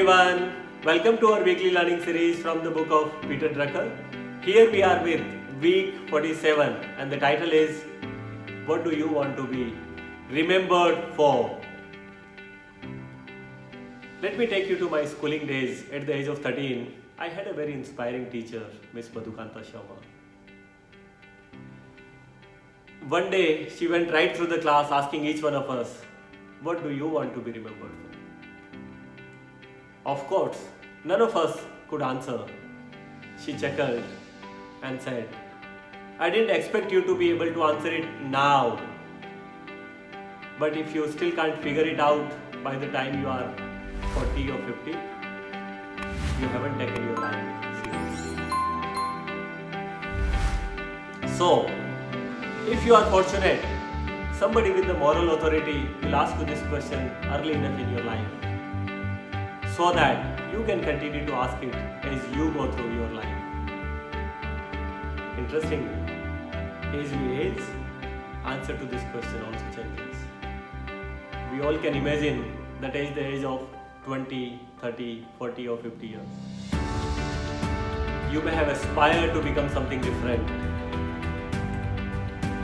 everyone. Welcome to our weekly learning series from the book of Peter Drucker. Here we are with week 47 and the title is What do you want to be remembered for? Let me take you to my schooling days. At the age of 13, I had a very inspiring teacher, Miss Madhukanta Sharma. One day, she went right through the class asking each one of us, what do you want to be remembered for? Of course, none of us could answer. She chuckled and said, I didn't expect you to be able to answer it now. But if you still can't figure it out by the time you are 40 or 50, you haven't taken your life seriously. So, if you are fortunate, somebody with the moral authority will ask you this question early enough in your life, so that you can continue to ask it as you go through your life. Interestingly, as we age, answer to this question also changes. We all can imagine that at the age of 20, 30, 40 or 50 years, you may have aspired to become something different.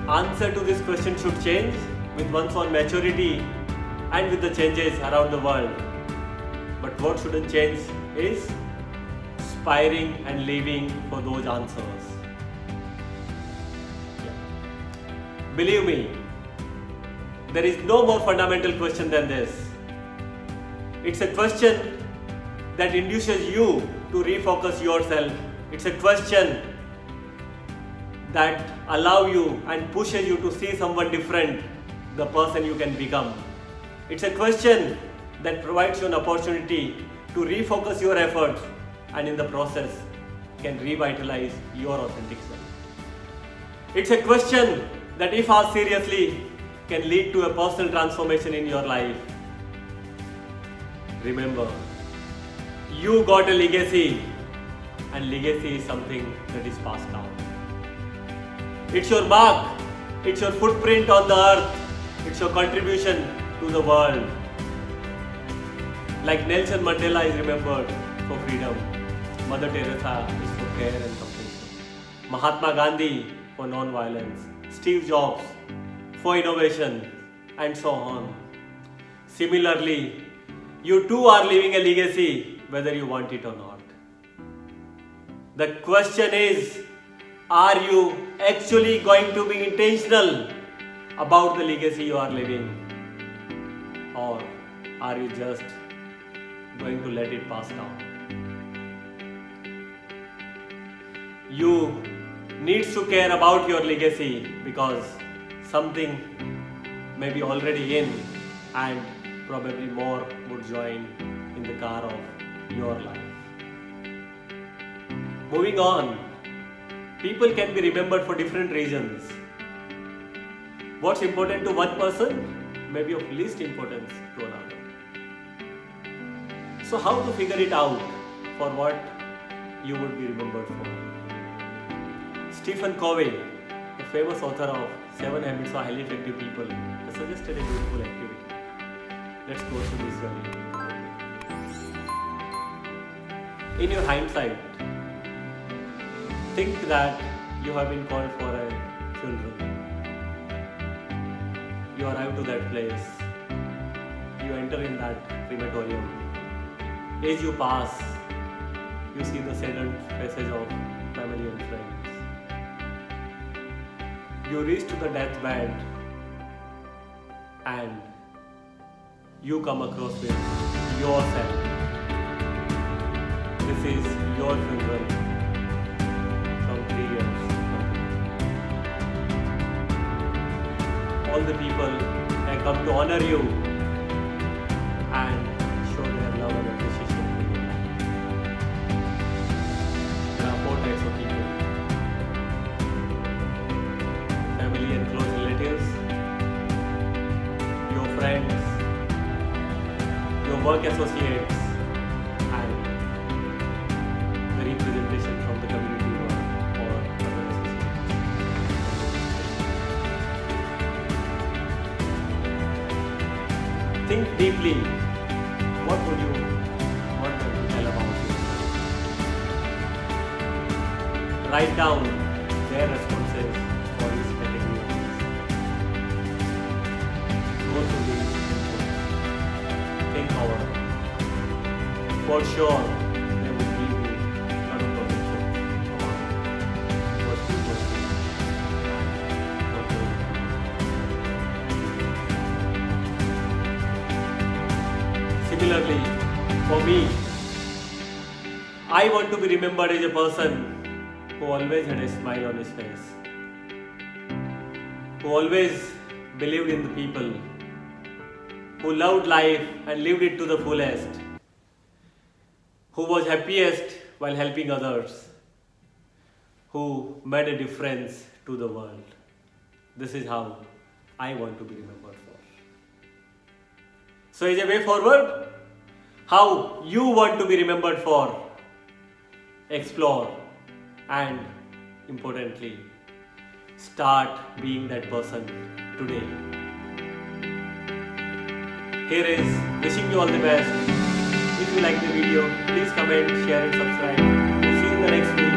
Answer to this question should change with one's own maturity and with the changes around the world. But what shouldn't change is aspiring and living for those answers. Believe me, there is no more fundamental question than this. It's a question that induces you to refocus yourself. It's a question that allows you and pushes you to see someone different, the person you can become. It's a question that provides you an opportunity to refocus your efforts and in the process can revitalize your authentic self. It's a question that if asked seriously can lead to a personal transformation in your life. Remember, you got a legacy and legacy is something that is passed down. It's your mark, it's your footprint on the earth, it's your contribution to the world. Like Nelson Mandela is remembered for freedom, Mother Teresa is for care and compassion, Mahatma Gandhi for non-violence, Steve Jobs for innovation, and so on. Similarly, you too are leaving a legacy whether you want it or not. The question is, are you actually going to be intentional about the legacy you are leaving? Or are you just going to let it pass down? You need to care about your legacy because something may be already in and probably more would join in the car of your life. Moving on, people can be remembered for different reasons. What's important to one person may be of least importance to another. So how to figure it out for what you would be remembered for? Stephen Covey, the famous author of 7 Habits of Highly Effective People, has suggested a beautiful activity. Let's go through this journey. In your hindsight, think that you have been called for a funeral. You arrive to that place. You enter in that crematorium. As you pass, you see the saddened faces of family and friends. You reach to the deathbed and you come across with yourself. This is your funeral from 3 years. All the people have come to honor you and show their love and appreciation for you. There are 4 types of people: family and close relatives, your friends, your work associates, and the representation from the community work or other associates. Think deeply. What would you want write down their responses for each category of these. Go through these inputs. Think over. For sure, they will give you a lot of input about what you were doing and what you were doing. Similarly, for me, I want to be remembered as a person who always had a smile on his face, who always believed in the people, who loved life and lived it to the fullest, who was happiest while helping others, who made a difference to the world. This is how I want to be remembered for. So, as a way forward, how you want to be remembered for, explore, and importantly, start being that person today. Here is wishing you all the best. If you like the video, please comment, share and subscribe. We'll see you in the next video.